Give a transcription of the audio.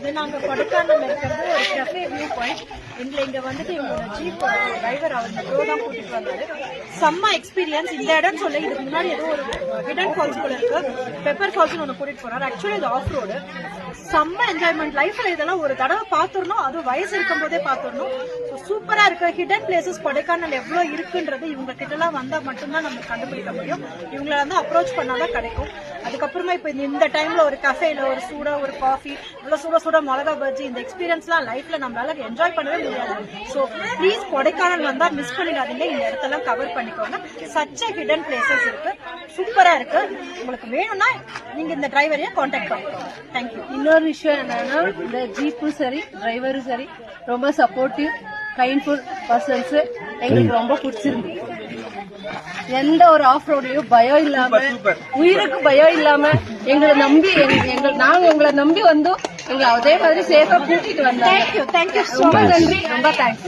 இது நாங்க கொடைக்கானல்ல இருக்கிறது ஒரு கஃபே வியூ பாயிண்ட். எங்களை இங்க வந்துட்டு இவங்களோட ஜீப் டிரைவர் அவர் ப்ரோ தான் கூட்டிட்டு வந்தாரு. செம்ம எக்ஸ்பீரியன்ஸ். இந்த இடம் சொல்ல இதுக்கு முன்னாடி ஏதோ ஒரு ஹிடன் ஃபால்ஸ் கூட இருக்கு, பெப்பர் ஃபால்ஸ் ஒன்று கூட்டிட்டு போறாரு. ஆக்சுவலி இது ஆஃப் ரோடு. செம்ம என்ஜாய்மெண்ட். லைஃப்ல இதெல்லாம் ஒரு தடவை பாத்துடணும், அதுவும் வயசு இருக்கும் போதே பாத்துடணும். சூப்பரா இருக்கு. ஹிடன் பிளேசஸ் கொடைக்கானல் எவ்வளவு இருக்குன்றது இவங்க கிட்ட எல்லாம் வந்தா மட்டும்தான் நம்ம கண்டுபிடிக்க முடியும். இவங்களை வந்து அப்ரோச் பண்ணாதான் கிடைக்கும். அதுக்கப்புறமா இப்ப இந்த டைம்ல ஒரு கஃபேல ஒரு சூடா ஒரு காஃபி, இவ்வளவு சூட சூட மிளகா பஜ்ஜி, இந்த எக்ஸ்பீரியன்ஸ் எல்லாம் லைஃப்ல நம்மளால என்ஜாய் பண்ணவே முடியாது. சோ ப்ளீஸ் கொடைக்கானல் வந்தா மிஸ் பண்ணிடாதீங்க. இந்த இடத்தெல்லாம் கவர் பண்ணிக்கோங்க. சச்ச ஹிடன் பிளேசஸ் இருக்கு, சூப்பரா இருக்கு. உங்களுக்கு வேணும்னா நீங்க இந்த டிரைவரையே கான்டாக்ட் பண்ணிக்கோங்க. தேங்க்யூ. இன்னொரு விஷயம் என்னன்னா, இந்த ஜீப்பும் சரி டிரைவரும் சரி ரொம்ப சப்போர்ட்டிவ் கைண்ட்ஃபுல் பர்சன்ஸ். எங்களுக்கு ரொம்ப பிடிச்சிருந்து. எந்த ஒரு ஆஃப் ரோட்லயும் பயம் இல்லாம, உயிருக்கு பயம் இல்லாம எங்களை நம்பி நாங்க உங்களை நம்பி வந்தோம். எங்களை அதே மாதிரி சேஃபா கூட்டிட்டு வந்தாங்க. தேங்க்யூ. ரொம்ப நன்றி, ரொம்ப தேங்க்ஸ்.